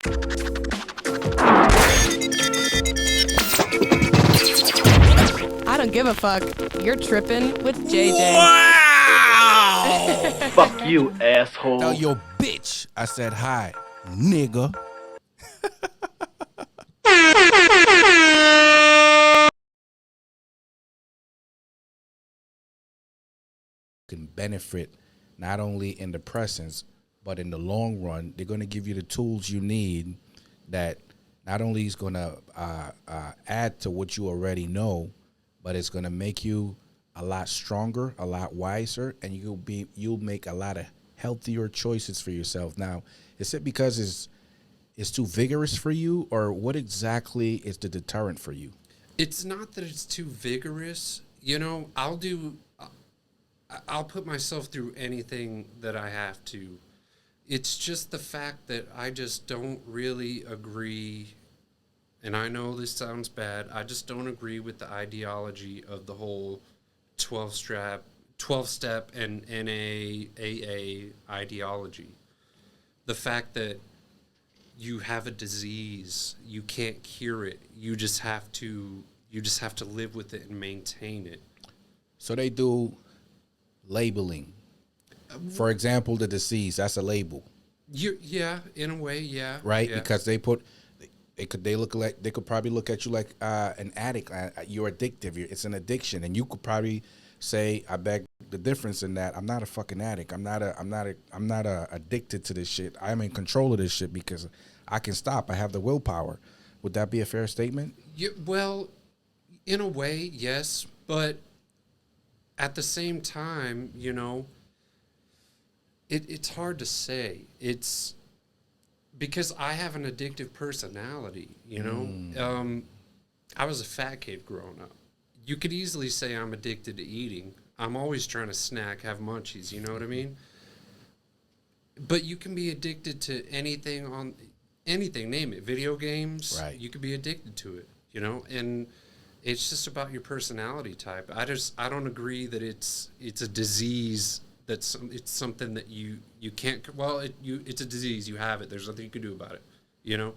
I don't give a fuck. You're tripping with JJ. Wow! Fuck you, asshole. Tell your bitch I said hi, nigga. Can benefit not only in the presence, but in the long run. They're going to give you the tools you need that not only is going to add to what you already know, but it's going to make you a lot stronger, a lot wiser, and you'll make a lot of healthier choices for yourself. Now, is it because it's too vigorous for you, or what exactly is the deterrent for you? It's not that it's too vigorous. You know, I'll put myself through anything that I have to. It's just the fact that I just don't really agree, and I know this sounds bad, I just don't agree with the ideology of the whole 12-step and NAAA ideology. The fact that you have a disease, you can't cure it, you just have to live with it and maintain it. So they do labeling. For example, the disease, that's a label. Yeah, in a way, yeah. Right? Yeah. Because they could probably look at you like an addict. You're addictive. It's an addiction, and you could probably say, "I beg the difference in that. I'm not a fucking addict. I'm not addicted to this shit. I'm in control of this shit because I can stop. I have the willpower." Would that be a fair statement? Yeah, well, in a way, yes, but at the same time, you know, it's hard to say. It's because I have an addictive personality, you know. I was a fat kid growing up. You could easily say I'm addicted to eating. I'm always trying to snack, have munchies, you know what I mean? But you can be addicted to anything, name it, video games. Right. You could be addicted to it, you know, and it's just about your personality type. I don't agree that it's a disease. It's something that you can't. Well, it's a disease. You have it. There's nothing you can do about it. You know.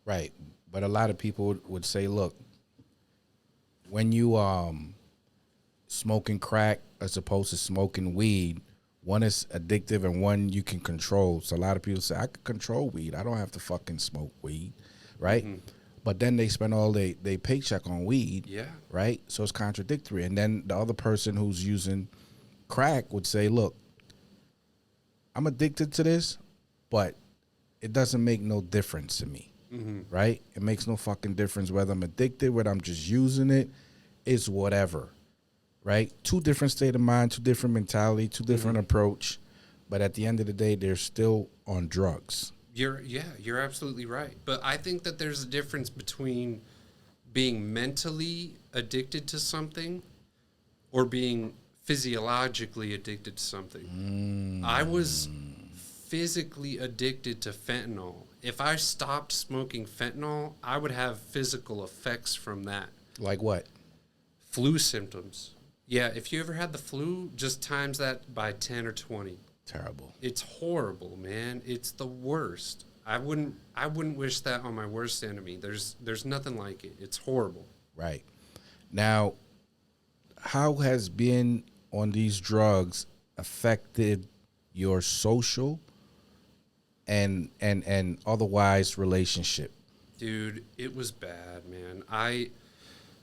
Right. But a lot of people would say, look, when you smoking crack as opposed to smoking weed, one is addictive and one you can control. So a lot of people say, I can control weed. I don't have to fucking smoke weed, right? Mm-hmm. But then they spend all their paycheck on weed, yeah, right? So it's contradictory. And then the other person who's using crack would say, look, I'm addicted to this, but it doesn't make no difference to me, right? It makes no fucking difference whether I'm addicted, whether I'm just using it. It's whatever, right? Two different state of mind, two different mentality, two different approach. But at the end of the day, they're still on drugs. You're absolutely right. But I think that there's a difference between being mentally addicted to something or being physiologically addicted to something. I was physically addicted to fentanyl. If I stopped smoking fentanyl, I would have physical effects from that. Like what? Flu symptoms. Yeah, if you ever had the flu, just times that by 10 or 20. Terrible. It's horrible, man. It's the worst. I wouldn't wish that on my worst enemy. There's nothing like it. It's horrible. Right. Now, how has being on these drugs affected your social and otherwise relationship? Dude, it was bad, man.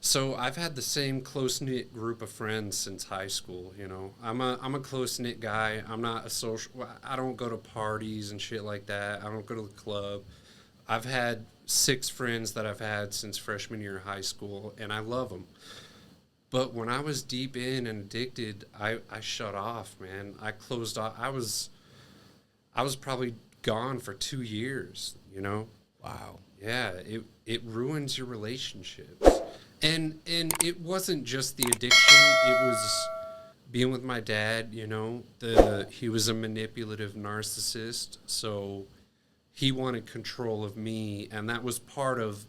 So I've had the same close-knit group of friends since high school, you know. I'm a close-knit guy. I'm not a social. I don't go to parties and shit like that. I don't go to the club. I've had 6 friends that I've had since freshman year of high school, and I love them. But when I was deep in and addicted, I shut off, man. I closed off. I was probably gone for 2 years, you know. Wow. Yeah, it ruins your relationships. And it wasn't just the addiction, it was being with my dad, you know. He was a manipulative narcissist, so he wanted control of me, and that was part of,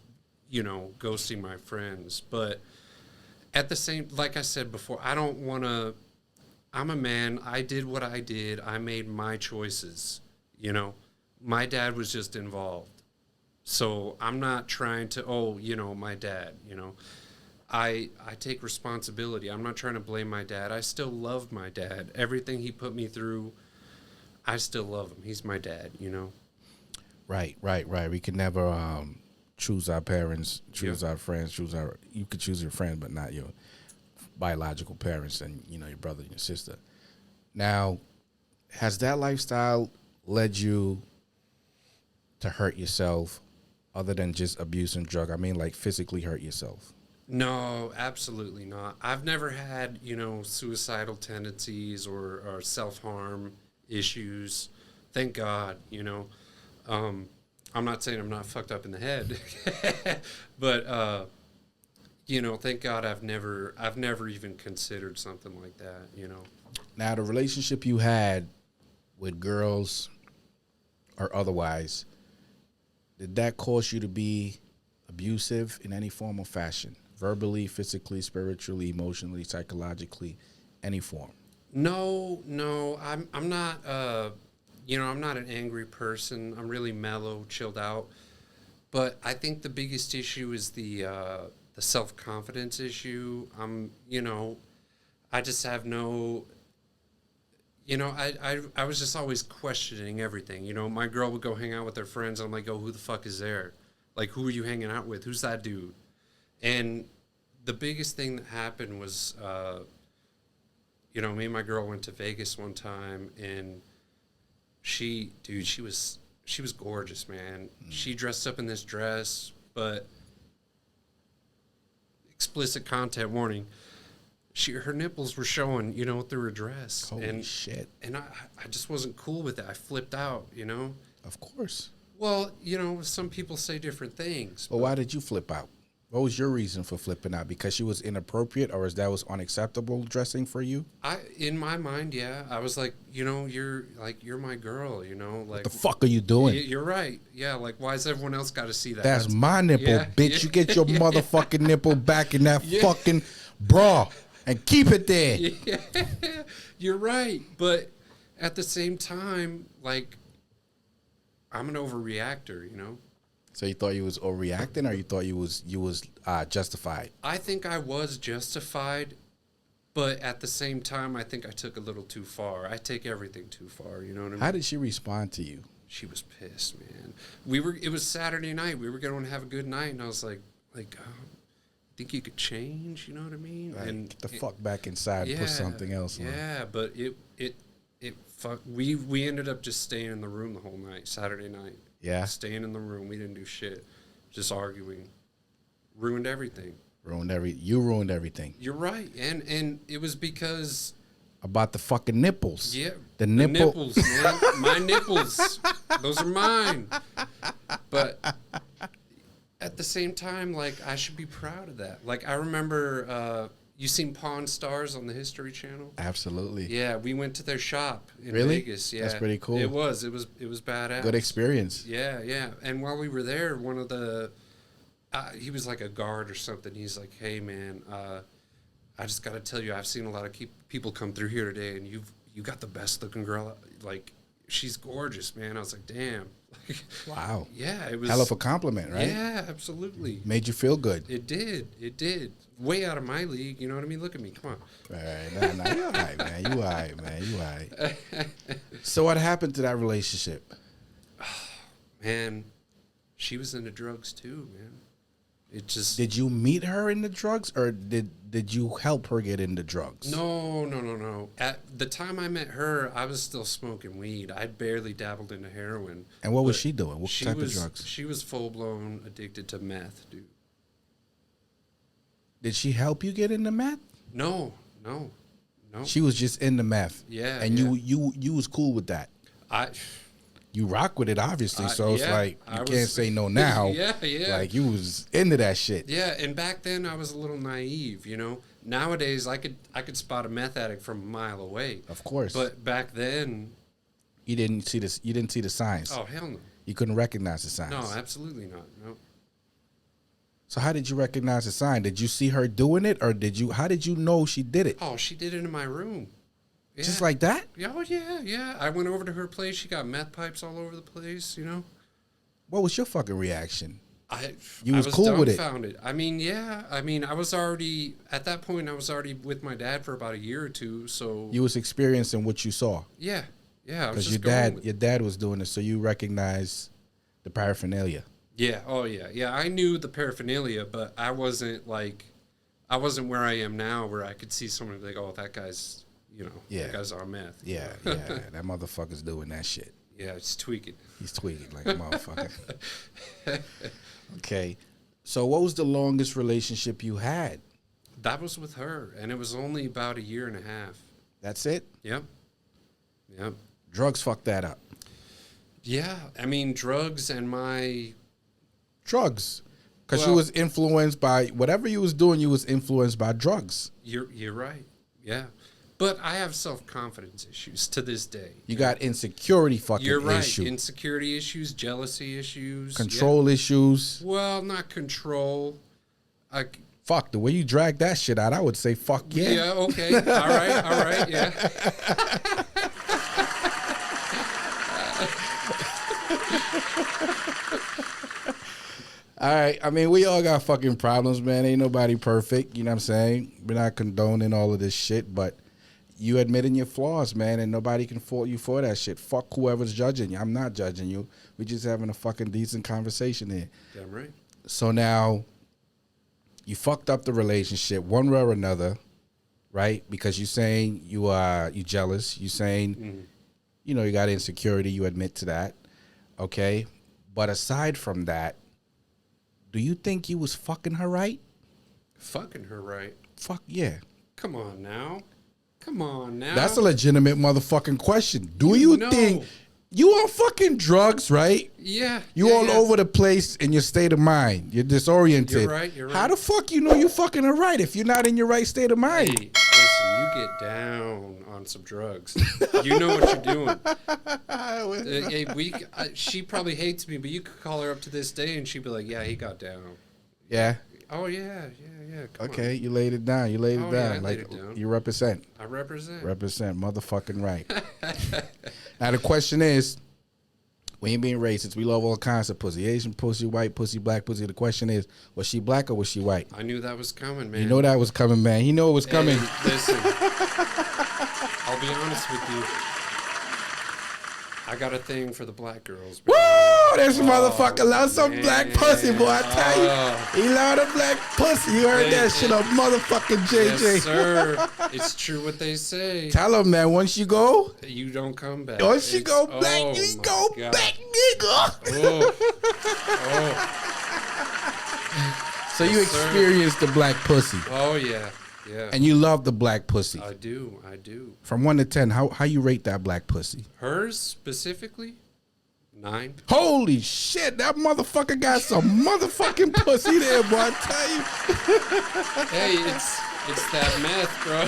you know, ghosting my friends. But at the same, like I said before, I'm a man, I did what I did, I made my choices, you know. My dad was just involved. So I'm not trying to, my dad, I take responsibility. I'm not trying to blame my dad. I still love my dad. Everything he put me through, I still love him. He's my dad, Right. We can never choose our parents, choose our friends, you could choose your friend, but not your biological parents and, your brother and your sister. Now, has that lifestyle led you to hurt yourself other than just abuse and drug? I mean, like physically hurt yourself. No, absolutely not. I've never had, suicidal tendencies or self-harm issues. Thank God, I'm not saying I'm not fucked up in the head, but, thank God I've never even considered something like that, Now, the relationship you had with girls or otherwise, did that cause you to be abusive in any form or fashion? Verbally, physically, spiritually, emotionally, psychologically, any form? No, I'm not, I'm not an angry person. I'm really mellow, chilled out. But I think the biggest issue is the self-confidence issue. I just have no, I was just always questioning everything. My girl would go hang out with her friends. I'm like, oh, who the fuck is there? Like, who are you hanging out with? Who's that dude? And the biggest thing that happened was, me and my girl went to Vegas one time, and she was gorgeous, man. She dressed up in this dress, but explicit content warning. Her nipples were showing, through her dress. Holy shit. And I just wasn't cool with it. I flipped out, Of course. Well, some people say different things. Well, why did you flip out? What was your reason for flipping out? Because she was inappropriate, or was unacceptable dressing for you? In my mind, yeah. I was like, you're my girl, like, what the fuck are you doing? You're right. Yeah, like, why has everyone else got to see that? That's my nipple, yeah, bitch. Yeah. You get your motherfucking nipple back in that fucking bra and keep it there. Yeah, you're right. But at the same time, like, I'm an overreactor, So you thought you was overreacting, or you thought you was justified? I think I was justified, but at the same time, I think I took a little too far. I take everything too far, you know what I mean? How did she respond to you? She was pissed, man. It was Saturday night. We were going to have a good night, and I was like, think you could change, you know what I mean? Right, and get the fuck back inside and put something else on. Yeah, but we ended up just staying in the room the whole night, Saturday night. Yeah. Staying in the room. We didn't do shit. Just arguing. Ruined everything. You ruined everything. You're right. And it was because... About the fucking nipples. Yeah. The nipples, man. My nipples. Those are mine. But at the same time, like, I should be proud of that. Like, I remember... you seen Pawn Stars on the History Channel? Absolutely. Yeah, we went to their shop in really? Vegas. Yeah, that's pretty cool. It was badass. Good experience. Yeah. And while we were there, one of the, he was like a guard or something. He's like, "Hey, man, I just got to tell you, I've seen a lot of people come through here today, and you got the best looking girl. Like, she's gorgeous, man." I was like, "Damn." Wow. Yeah, it was hell of a compliment, right? Yeah, absolutely. Made you feel good. It did. Way out of my league, you know what I mean? Look at me, come on. All right, nah, you all right, man. You all right. So what happened to that relationship? Man, she was into drugs too, man. It just... Did you meet her in the drugs, or did you help her get into drugs? No. At the time I met her, I was still smoking weed. I'd barely dabbled into heroin. And what was she doing? What type of drugs? She was full-blown addicted to meth, dude. Did she help you get into meth? No. She was just into meth. Yeah. And you was cool with that. You rock with it, obviously, so it's like you can't say no now. Yeah. Like, you was into that shit. Yeah, and back then I was a little naive, Nowadays I could spot a meth addict from a mile away. Of course. But back then, you didn't see the signs. oh hell no. You couldn't recognize the signs. No, absolutely not. No. So how did you recognize the sign? Did you see her doing it, or how did you know she did it? Oh, she did it in my room. Yeah. Just like that? Oh, yeah, yeah. I went over to her place. She got meth pipes all over the place, you know? What was your fucking reaction? I Was cool with it? dumbfounded. I mean, yeah. I mean, I was already, at that point, I was already with my dad for about a year or two, so. You was experiencing what you saw. Yeah, yeah. I was Because just your dad was doing it, so you recognize the paraphernalia. Yeah, oh, yeah. Yeah, I knew the paraphernalia, but I wasn't where I am now where I could see someone like, oh, that guy's, that guy's on meth. Yeah, yeah. That motherfucker's doing that shit. Yeah, it's tweaking. He's tweaking like a motherfucker. Okay. So what was the longest relationship you had? That was with her, and it was only about a year and a half. That's it? Yep. Yep. Drugs fucked that up. Yeah, I mean, drugs and my... Drugs. Because you was influenced by, whatever you was doing, you was influenced by drugs. You're right, yeah. But I have self-confidence issues to this day. You got insecurity fucking You're right. issues. Insecurity issues, jealousy issues. Control issues. Well, not control. Fuck, the way you drag that shit out, I would say fuck yeah. Yeah, okay. All right, yeah. All right. I mean, we all got fucking problems, man. Ain't nobody perfect. You know what I'm saying? We're not condoning all of this shit, but you admitting your flaws, man, and nobody can fault you for that shit. Fuck whoever's judging you. I'm not judging you. We're just having a fucking decent conversation here. Damn right. So now you fucked up the relationship one way or another, right? Because you're saying you jealous. You're saying, you got insecurity. You admit to that. Okay. But aside from that, do you think you was fucking her right? Fucking her right? Fuck yeah. Come on now. That's a legitimate motherfucking question. Do you think you on fucking drugs, right? Yeah. You all over the place in your state of mind. You're disoriented. You're right. How the fuck you know you fucking her right if you're not in your right state of mind? Hey, listen, you get down on some drugs. You know what you're doing. She probably hates me, but you could call her up to this day and she'd be like, yeah, he got down. Yeah. Oh, yeah. Okay, you laid it down. Like, laid it down. You represent. I represent. Represent. Motherfucking right. Now, the question is, we ain't being racist. We love all kinds of pussy. Asian pussy, white pussy, black pussy. The question is, was she black or was she white? I knew that was coming, man. You know that was coming, man. He knew it was coming. Listen, I'll be honest with you. I got a thing for the black girls. Woo! This motherfucker loves some black pussy, boy. I tell you. He love the black pussy. You heard that shit on motherfucking JJ. Yes, sir. It's true what they say. Tell him, man, once you go, you don't come back. Once you go black, you go back, nigga. So you experienced the black pussy. Oh, yeah. Yeah. And you love the black pussy. I do. From 1 to 10, how you rate that black pussy? Hers specifically? 9. Holy shit, that motherfucker got some motherfucking pussy there, boy. I tell you. Hey, it's that meth, bro.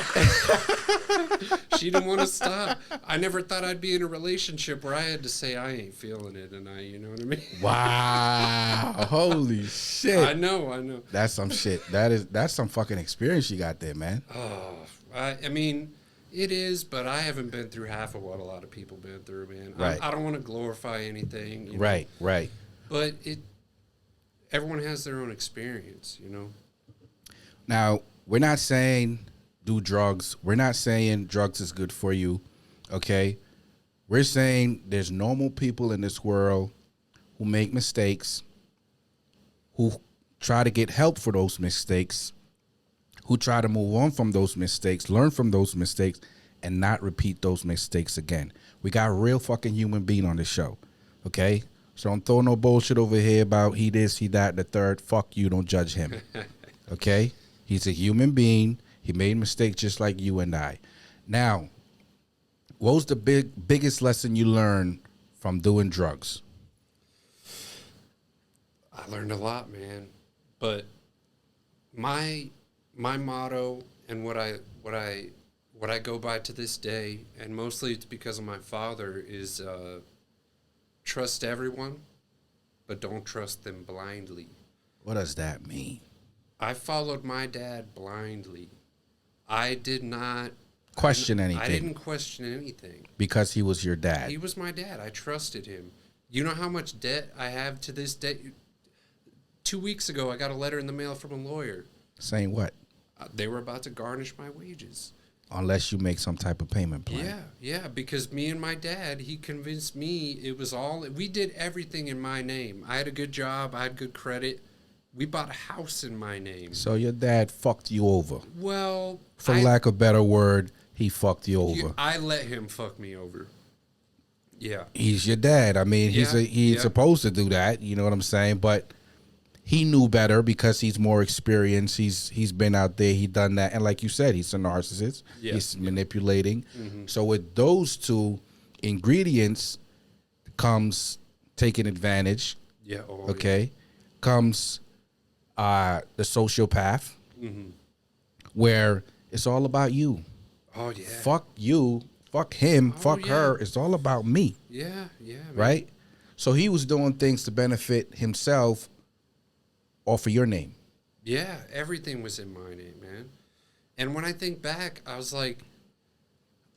She didn't want to stop. I never thought I'd be in a relationship where I had to say I ain't feeling it, and you know what I mean? Wow. Holy shit. I know. That's some shit. That's some fucking experience you got there, man. Oh, I mean, it is, but I haven't been through half of what a lot of people been through, man. Right. I don't want to glorify anything. You know? Right. But everyone has their own experience, you know? Now, we're not saying do drugs. We're not saying drugs is good for you, okay? We're saying there's normal people in this world who make mistakes, who try to get help for those mistakes, who try to move on from those mistakes, learn from those mistakes, and not repeat those mistakes again. We got a real fucking human being on this show, okay? So don't throw no bullshit over here about he this, he that, the third. Fuck you, don't judge him, okay? He's a human being. He made mistakes just like you and I. Now, what was the biggest lesson you learned from doing drugs? I learned a lot, man. But my motto and what I go by to this day, and mostly it's because of my father, is trust everyone, but don't trust them blindly. What does that mean? I followed my dad blindly. I did not question I anything didn't question anything. because he was your dad. He was my dad. I trusted him. You know how much debt I have to this day? 2 weeks ago, I got a letter in the mail from a lawyer. Saying what? They were about to garnish my wages. Unless you make some type of payment plan. Yeah, because me and my dad, he convinced me it was all, we did everything in my name. I had a good job, I had good credit. We bought a house in my name. So your dad fucked you over. Well, For lack of a better word, he fucked you over. I let him fuck me over. Yeah. He's your dad. I mean, he's supposed to do that. You know what I'm saying? But he knew better because he's more experienced. He's been out there. He done that. And like you said, he's a narcissist. Yeah. He's manipulating. So with those two ingredients comes taking advantage. Yeah. Oh, Okay. Comes the sociopath, where it's all about you. Oh, yeah. Fuck you. Fuck him. Fuck her. It's all about me. Yeah, man. Right? So he was doing things to benefit himself off of your name. Yeah, everything was in my name, man. And when I think back, I was like,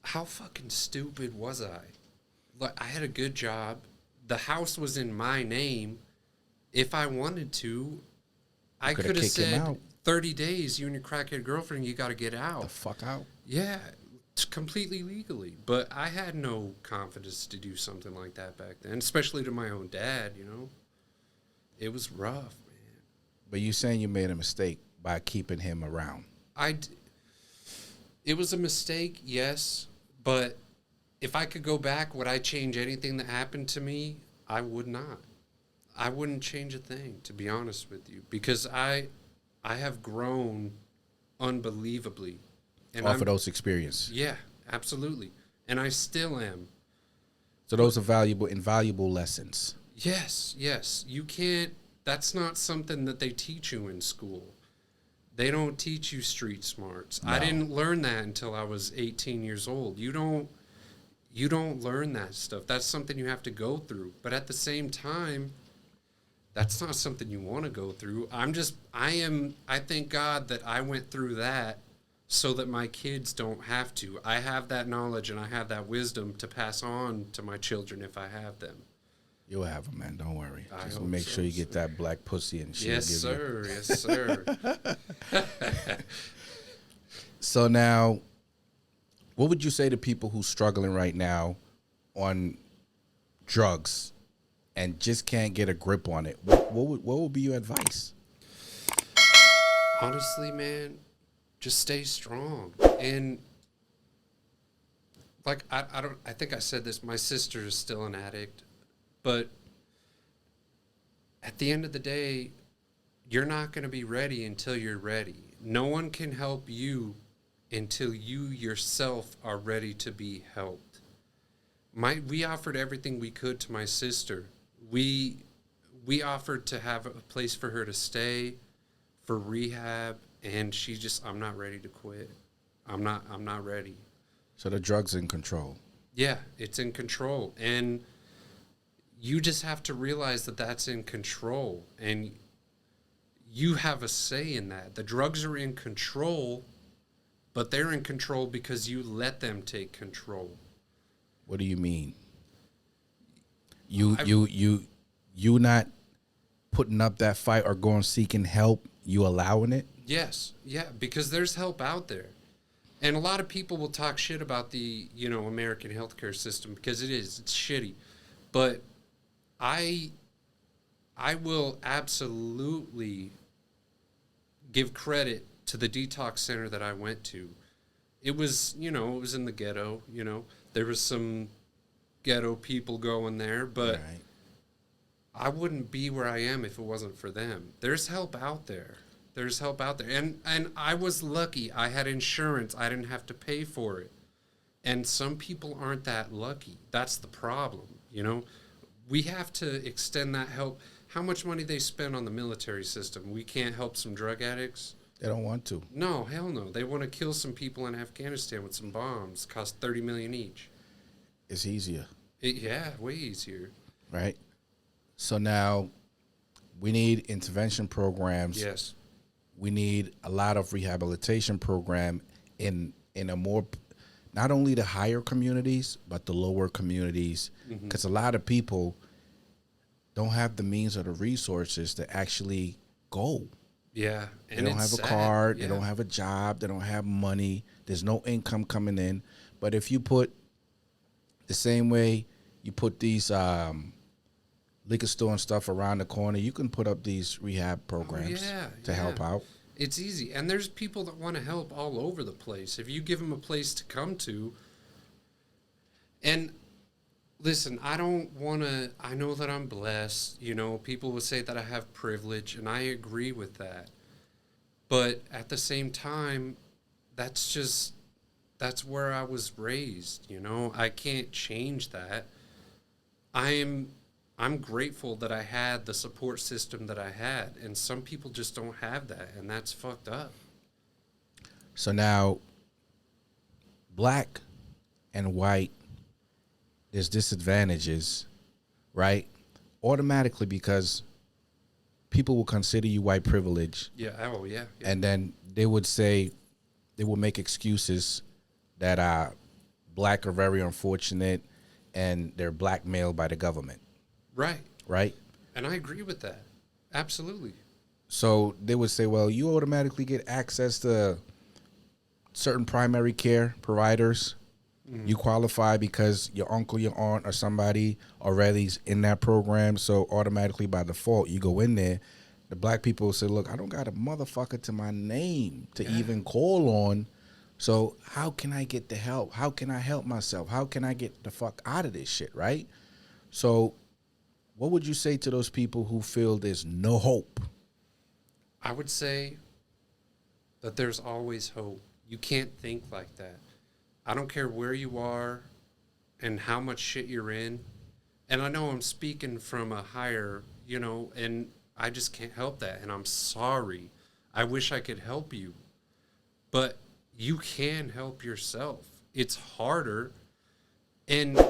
how fucking stupid was I? Like, I had a good job. The house was in my name. If I wanted to, I could have said 30 days, you and your crackhead girlfriend, you got to get out. The fuck out. Yeah, completely legally. But I had no confidence to do something like that back then, especially to my own dad, you know. It was rough. But you saying you made a mistake by keeping him around. It was a mistake, yes. But if I could go back, would I change anything that happened to me? I would not. I wouldn't change a thing, to be honest with you. Because I have grown unbelievably. And Off of those experiences. Yeah, absolutely. And I still am. So those are invaluable lessons. Yes. You can't. That's not something that they teach you in school. They don't teach you street smarts. No. I didn't learn that until I was 18 years old. You don't learn that stuff. That's something you have to go through. But at the same time, that's not something you want to go through. I thank God that I went through that so that my kids don't have to. I have that knowledge and I have that wisdom to pass on to my children if I have them. You'll have them, man. Don't worry. Just hope make so, sure you get that black pussy and shit. Yes, sir. Yes, sir. So now, what would you say to people who's struggling right now on drugs and just can't get a grip on it? What would be your advice? Honestly, man, just stay strong. And like I think I said this, my sister is still an addict. But at the end of the day, you're not going to be ready until you're ready. No one can help you until you yourself are ready to be helped. We offered everything we could to my sister. We offered to have a place for her to stay, for rehab, and she just, I'm not ready to quit. I'm not ready. So the drug's in control. Yeah, it's in control. And you just have to realize that that's in control, and you have a say in that. The drugs are in control, but they're in control because you let them take control. What do you mean? You not putting up that fight or going seeking help, you allowing it? Yes, yeah, because there's help out there. And a lot of people will talk shit about the, American healthcare system because it's shitty. But I will absolutely give credit to the detox center that I went to. It was, it was in the ghetto, There was some ghetto people going there, but right. I wouldn't be where I am if it wasn't for them. There's help out there. And I was lucky. I had insurance. I didn't have to pay for it. And some people aren't that lucky. That's the problem, We have to extend that help. How much money they spend on the military system? We can't help some drug addicts? They don't want to. No, hell no. They want to kill some people in Afghanistan with some bombs. Cost $30 million each. It's easier. Yeah, way easier. Right. So now we need intervention programs. Yes. We need a lot of rehabilitation program in a more not only the higher communities, but the lower communities. Because a lot of people don't have the means or the resources to actually go. Yeah. They don't have a car. They don't have a job. They don't have money. There's no income coming in. But if you put the same way you put these liquor store and stuff around the corner, you can put up these rehab programs to help out. It's easy. And there's people that want to help all over the place. If you give them a place to come to. And listen, I don't want to, I know that I'm blessed. You know, people will say that I have privilege, and I agree with that. But at the same time, that's where I was raised, you know? I can't change that. I'm grateful that I had the support system that I had, and some people just don't have that, and that's fucked up. So now, black and white, there's disadvantages, right? Automatically, because people will consider you white privilege. Yeah, oh, yeah. And then they would say, they will make excuses that black are very unfortunate and they're blackmailed by the government. Right. Right? And I agree with that. Absolutely. So they would say, well, you automatically get access to certain primary care providers. You qualify because your uncle, your aunt, or somebody already's in that program. So automatically by default, you go in there. The black people say, look, I don't got a motherfucker to my name to even call on. So how can I get the help? How can I help myself? How can I get the fuck out of this shit, right? So what would you say to those people who feel there's no hope? I would say that there's always hope. You can't think like that. I don't care where you are and how much shit you're in. And I know I'm speaking from a higher, you know, and I just can't help that. And I'm sorry. I wish I could help you. But you can help yourself. It's harder. And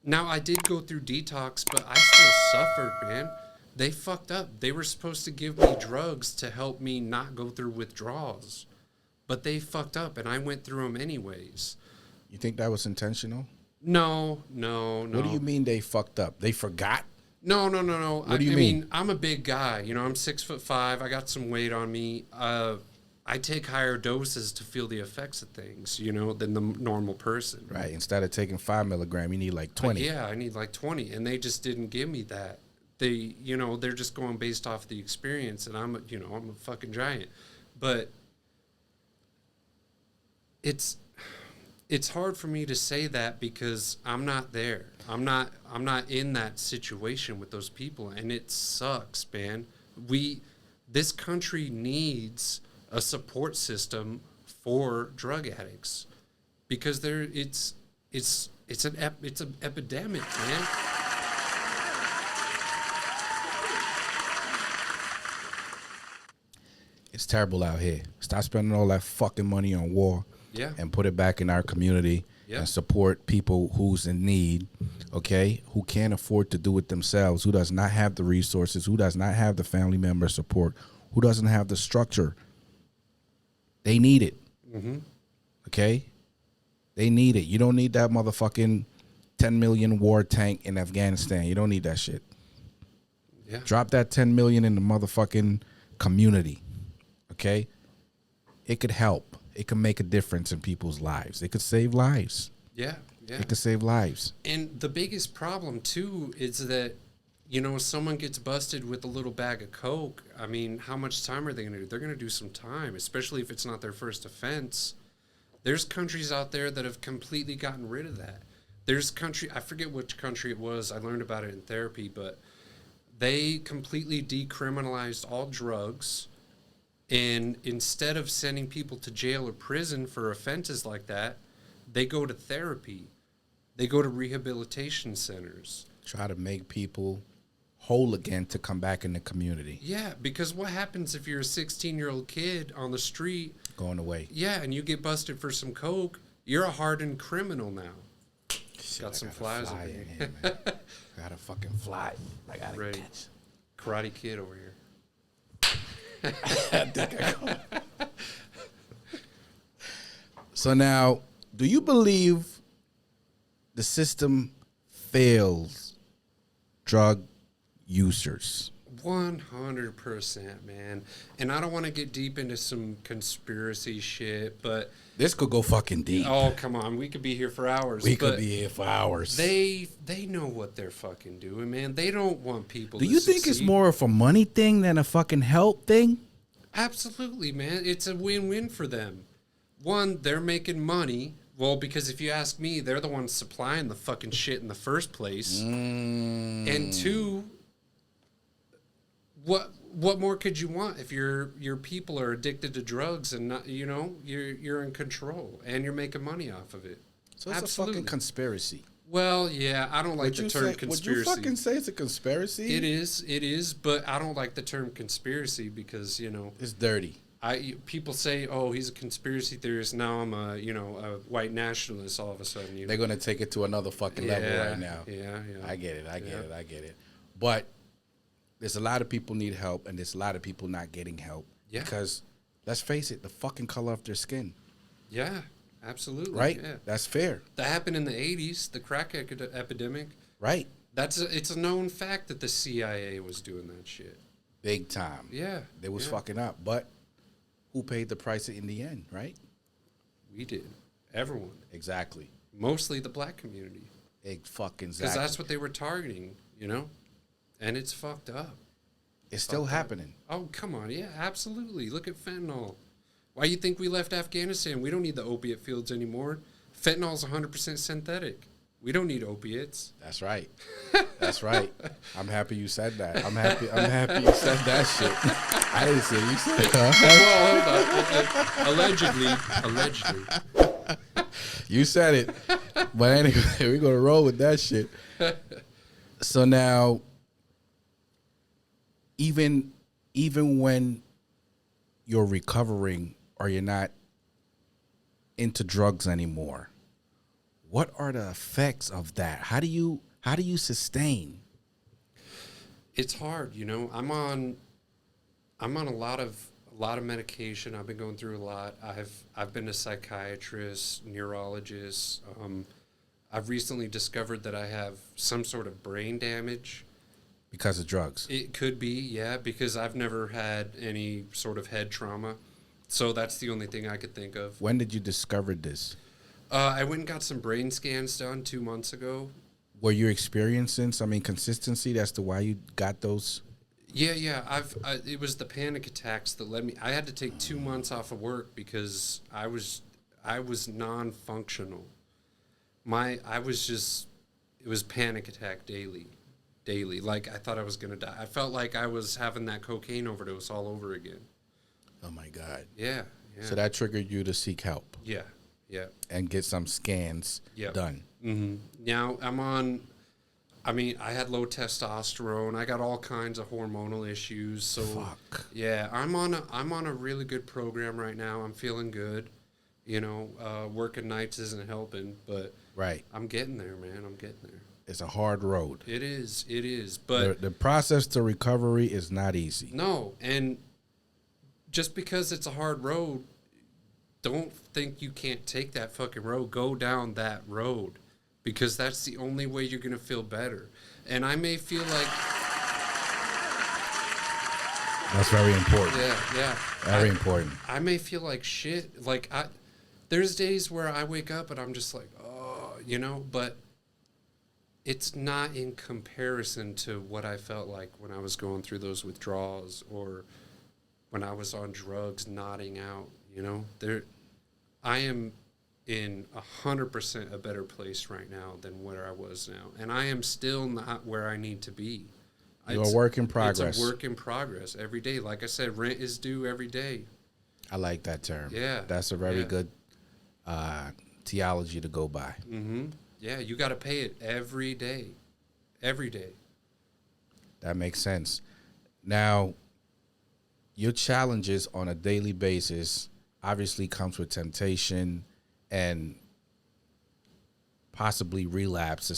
now I did go through detox, but I still suffered, man. They fucked up. They were supposed to give me drugs to help me not go through withdrawals. But they fucked up, and I went through them anyways. You think that was intentional? No. What do you mean they fucked up? They forgot? No. What do you mean? I'm a big guy. You know, I'm 6'5". I got some weight on me. I take higher doses to feel the effects of things, you know, than the normal person. Right. Instead of taking 5 milligrams, you need like 20. I need like 20, and they just didn't give me that. They, you know, they're just going based off the experience, and I'm a fucking giant. But it's hard for me to say that because I'm not there. I'm not in that situation with those people, and it sucks, man. This country needs a support system for drug addicts because it's an epidemic, man. It's terrible out here. Stop spending all that fucking money on war. Yeah. And put it back in our community and support people who's in need, okay, who can't afford to do it themselves, who does not have the resources, who does not have the family member support, who doesn't have the structure. They need it, okay? They need it. You don't need that motherfucking 10 million war tank in Afghanistan. You don't need that shit. Yeah. Drop that 10 million in the motherfucking community, okay? It could help. It can make a difference in people's lives. It could save lives. Yeah. It could save lives. And the biggest problem, too, is that, you know, someone gets busted with a little bag of Coke. I mean, how much time are they going to do? They're going to do some time, especially if it's not their first offense. There's countries out there that have completely gotten rid of that. There's I forget which country it was. I learned about it in therapy, but they completely decriminalized all drugs. And instead of sending people to jail or prison for offenses like that, they go to therapy. They go to rehabilitation centers. Try to make people whole again to come back in the community. Yeah, because what happens if you're a 16-year-old kid on the street? Going away. Yeah, and you get busted for some coke, you're a hardened criminal now. Shit, got some flies over in here. here, man. I got a fucking fly. I got to catch. Karate Kid over here. So now Do you believe the system fails drug users? 100%, man. And I don't want to get deep into some conspiracy shit, but This could go fucking deep. oh, come on, we could be here for hours. We could but be here for hours. They know what they're fucking doing, man. They don't want people. Do to you think it's succeed. more of a money thing than a fucking health thing? Absolutely, man. It's a win-win for them. One, they're making money. Well, because if you ask me, they're the ones supplying the fucking shit in the first place. And two, what more could you want if your people are addicted to drugs and not, you're in control and you're making money off of it? So it's a fucking conspiracy. Well, yeah, I don't like the term conspiracy. Would you fucking say it's a conspiracy? It is, but I don't like the term conspiracy because, It's dirty. People say, "Oh, he's a conspiracy theorist." Now I'm a white nationalist. All of a sudden, They're gonna take it to another fucking level right now. Yeah. I get it. But there's a lot of people need help, and there's a lot of people not getting help. Yeah. Because let's face it, the fucking color of their skin. Yeah, absolutely. Right. Yeah. That's fair. That happened in the '80s, the crack epidemic. Right. It's a known fact that the CIA was doing that shit. Big time. Yeah, They was yeah. fucking up, but who paid the price in the end? Right. We did. Everyone, Exactly. mostly the black community, Fucking because exactly. that's what they were targeting. And it's fucked up. It's still happening. Oh, come on. Yeah, absolutely. Look at fentanyl. Why you think we left Afghanistan? We don't need the opiate fields anymore. Fentanyl is 100% synthetic. We don't need opiates. That's right. That's right. I'm happy you said that. I'm happy you said that shit. I didn't say you said it, huh? Well, hold on. Allegedly. You said it. But anyway, we're gonna roll with that shit. So now even when you're recovering or you're not into drugs anymore, what are the effects of that? How do you sustain? It's hard, I'm on a lot of medication. I've been going through a lot. I've been a psychiatrist, neurologist. I've recently discovered that I have some sort of brain damage. Because of drugs. It could be, yeah, because I've never had any sort of head trauma. So that's the only thing I could think of. When did you discover this? I went and got some brain scans done 2 months ago. Were you experiencing consistency as to why you got those? Yeah. It was the panic attacks that led me. I had to take 2 months off of work because I was non-functional. It was panic attack daily. Like I thought I was gonna die. I felt like I was having that cocaine overdose all over again. Oh my God. Yeah. So that triggered you to seek help. Yeah. And get some scans done. Mm-hmm. Now I had low testosterone. I got all kinds of hormonal issues. So Fuck. yeah, I'm on a really good program right now. I'm feeling good. Working nights isn't helping, but Right. I'm getting there, man. I'm getting there. It's a hard road. It is. But The process to recovery is not easy. no, and just because it's a hard road, don't think you can't take that fucking road. Go down that road, because that's the only way you're going to feel better. And I may feel like... That's very important. Yeah. Very important. I may feel like shit. Like, there's days where I wake up and I'm just like, oh, but it's not in comparison to what I felt like when I was going through those withdrawals or when I was on drugs, nodding out, I am in 100% a better place right now than where I was now. And I am still not where I need to be. You're a work in progress. It's a work in progress every day. Like I said, rent is due every day. I like that term. Yeah. That's a very good theology to go by. Mm-hmm. Yeah, you got to pay it every day. Every day. That makes sense. Now, your challenges on a daily basis obviously comes with temptation and possibly relapse to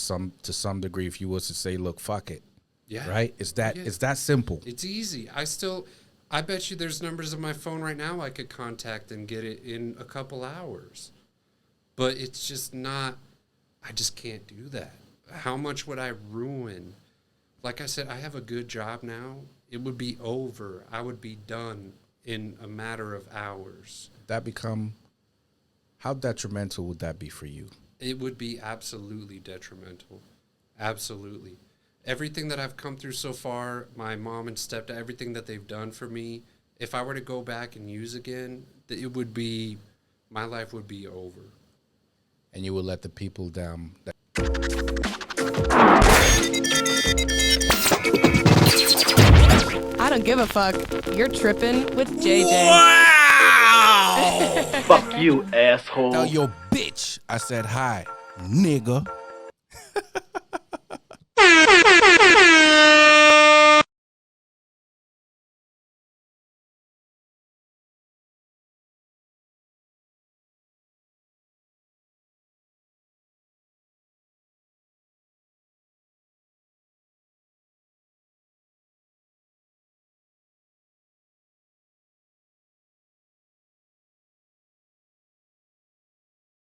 some degree. If you was to say, "Look, fuck it," Yeah. right? It's that simple. It's easy. I bet you there's numbers on my phone right now I could contact and get it in a couple hours. But it's just not, I just can't do that. How much would I ruin? Like I said, I have a good job now. It would be over. I would be done in a matter of hours. How detrimental would that be for you? It would be absolutely detrimental. Absolutely. Everything that I've come through so far, my mom and stepdad, everything that they've done for me, if I were to go back and use again, it would be, my life would be over. And you would let the people down. I don't give a fuck. You're tripping with JJ. Fuck you, asshole. Tell your bitch I said hi, nigga.